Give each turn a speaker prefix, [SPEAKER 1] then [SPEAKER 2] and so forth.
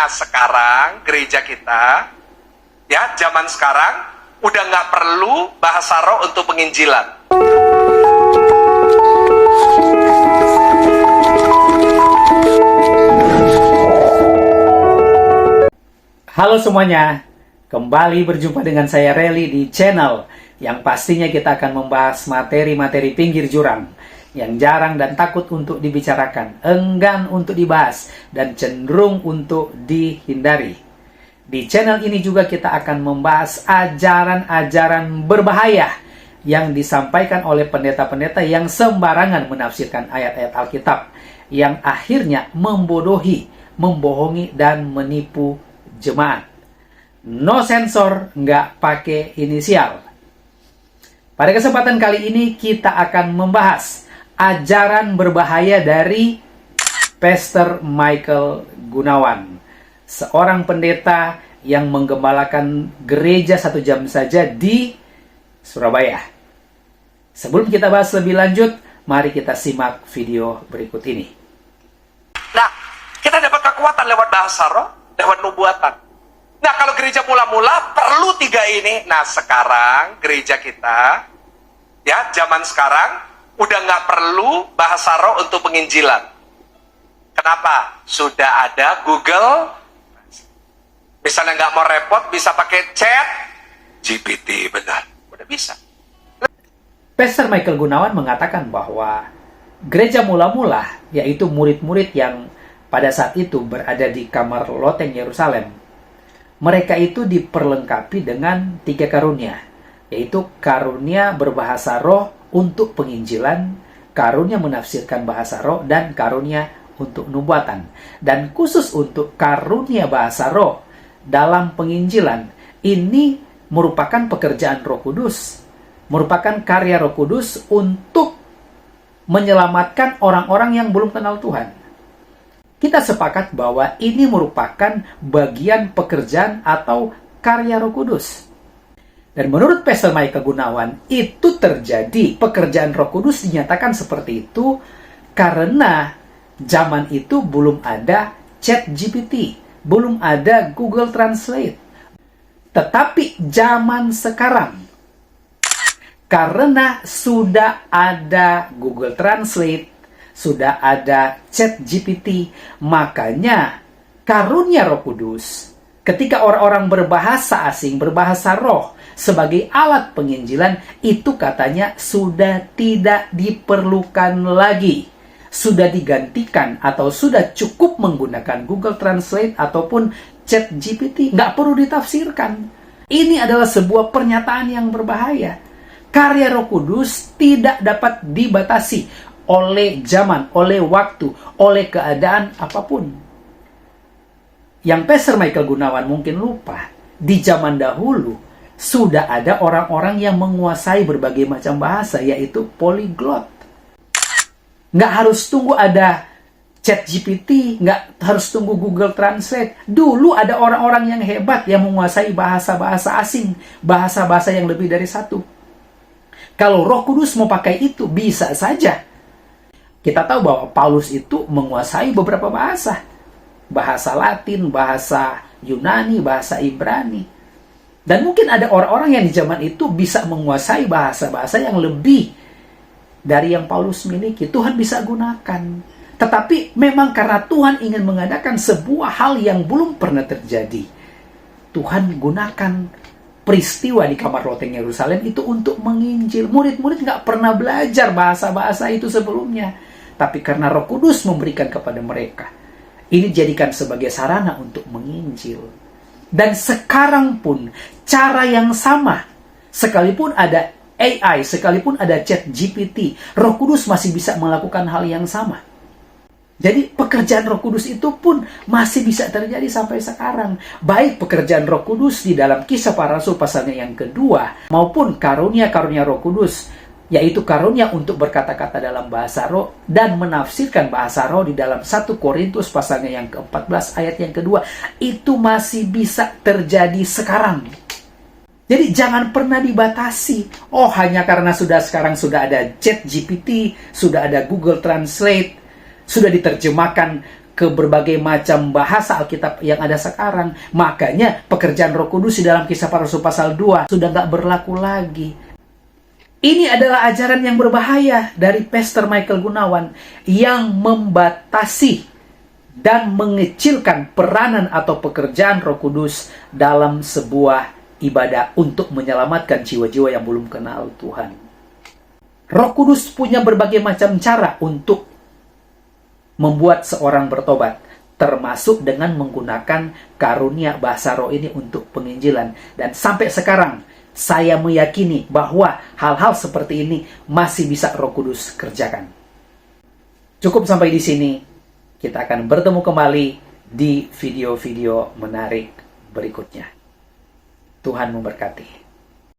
[SPEAKER 1] Nah sekarang gereja kita, ya zaman sekarang udah nggak perlu bahasa roh untuk penginjilan.
[SPEAKER 2] Halo semuanya, kembali berjumpa dengan saya Reli di channel yang pastinya kita akan membahas materi-materi pinggir jurang yang jarang dan takut untuk dibicarakan, enggan untuk dibahas, dan cenderung untuk dihindari. Di channel ini juga kita akan membahas ajaran-ajaran berbahaya yang disampaikan oleh pendeta-pendeta yang sembarangan menafsirkan ayat-ayat Alkitab, yang akhirnya membodohi, membohongi, dan menipu jemaat. No sensor, nggak pakai inisial. Pada kesempatan kali ini kita akan membahas ajaran berbahaya dari Pastor Michael Gunawan, seorang pendeta yang menggembalakan gereja 1 jam saja di Surabaya. Sebelum kita bahas lebih lanjut, mari kita simak video berikut ini.
[SPEAKER 1] Nah, kita dapat kekuatan lewat bahasa roh, lewat nubuatan. Nah, kalau gereja mula-mula perlu 3 ini. Nah, sekarang gereja kita, ya zaman sekarang udah nggak perlu bahasa roh untuk penginjilan. Kenapa? Sudah ada Google. Misalnya nggak mau repot, bisa pakai chat GPT, benar. Udah bisa.
[SPEAKER 2] Pastor Michael Gunawan mengatakan bahwa gereja mula-mula, yaitu murid-murid yang pada saat itu berada di kamar loteng Yerusalem, mereka itu diperlengkapi dengan 3 karunia, yaitu karunia berbahasa roh untuk penginjilan, karunia menafsirkan bahasa roh, dan karunia untuk nubuatan. Dan khusus untuk karunia bahasa roh dalam penginjilan, ini merupakan pekerjaan Roh Kudus, merupakan karya Roh Kudus untuk menyelamatkan orang-orang yang belum kenal Tuhan. Kita sepakat bahwa ini merupakan bagian pekerjaan atau karya Roh Kudus. Dan menurut Pastor Michael Gunawan, itu terjadi, pekerjaan Roh Kudus dinyatakan seperti itu karena zaman itu belum ada Chat GPT, belum ada Google Translate. Tetapi zaman sekarang, karena sudah ada Google Translate, sudah ada Chat GPT, makanya karunia Roh Kudus ketika orang-orang berbahasa asing, berbahasa roh sebagai alat penginjilan, itu katanya sudah tidak diperlukan lagi. Sudah digantikan atau sudah cukup menggunakan Google Translate ataupun Chat GPT. Nggak perlu ditafsirkan. Ini adalah sebuah pernyataan yang berbahaya. Karya Roh Kudus tidak dapat dibatasi oleh zaman, oleh waktu, oleh keadaan apapun. Yang Pastor Michael Gunawan mungkin lupa, di zaman dahulu sudah ada orang-orang yang menguasai berbagai macam bahasa, yaitu polyglot. Nggak harus tunggu ada Chat GPT, nggak harus tunggu Google Translate. Dulu ada orang-orang yang hebat yang menguasai bahasa-bahasa asing, bahasa-bahasa yang lebih dari 1. Kalau Roh Kudus mau pakai itu, bisa saja. Kita tahu bahwa Paulus itu menguasai beberapa bahasa. Bahasa Latin, bahasa Yunani, bahasa Ibrani. Dan mungkin ada orang-orang yang di zaman itu bisa menguasai bahasa-bahasa yang lebih dari yang Paulus miliki. Tuhan bisa gunakan. Tetapi memang karena Tuhan ingin mengadakan sebuah hal yang belum pernah terjadi, Tuhan gunakan peristiwa di kamar loteng Yerusalem itu untuk menginjil. Murid-murid nggak pernah belajar bahasa-bahasa itu sebelumnya. Tapi karena Roh Kudus memberikan kepada mereka, ini dijadikan sebagai sarana untuk menginjil. Dan sekarang pun cara yang sama, sekalipun ada AI, sekalipun ada Chat GPT, Roh Kudus masih bisa melakukan hal yang sama. Jadi pekerjaan Roh Kudus itu pun masih bisa terjadi sampai sekarang. Baik pekerjaan Roh Kudus di dalam Kisah Para Rasul pasalnya yang kedua, maupun karunia-karunia Roh Kudus, yaitu karunia untuk berkata-kata dalam bahasa roh dan menafsirkan bahasa roh di dalam 1 Korintus pasalnya yang ke-14 ayat yang kedua, itu masih bisa terjadi sekarang. Jadi jangan pernah dibatasi. Oh, hanya karena sekarang sudah ada Chat GPT, sudah ada Google Translate, sudah diterjemahkan ke berbagai macam bahasa Alkitab yang ada sekarang. Makanya pekerjaan Roh Kudus di dalam Kisah Para Rasul pasal 2 sudah nggak berlaku lagi. Ini adalah ajaran yang berbahaya dari Pastor Michael Gunawan yang membatasi dan mengecilkan peranan atau pekerjaan Roh Kudus dalam sebuah ibadah untuk menyelamatkan jiwa-jiwa yang belum kenal Tuhan. Roh Kudus punya berbagai macam cara untuk membuat seorang bertobat, termasuk dengan menggunakan karunia bahasa roh ini untuk penginjilan. Dan sampai sekarang, saya meyakini bahwa hal-hal seperti ini masih bisa Roh Kudus kerjakan. Cukup sampai di sini. Kita akan bertemu kembali di video-video menarik berikutnya. Tuhan memberkati.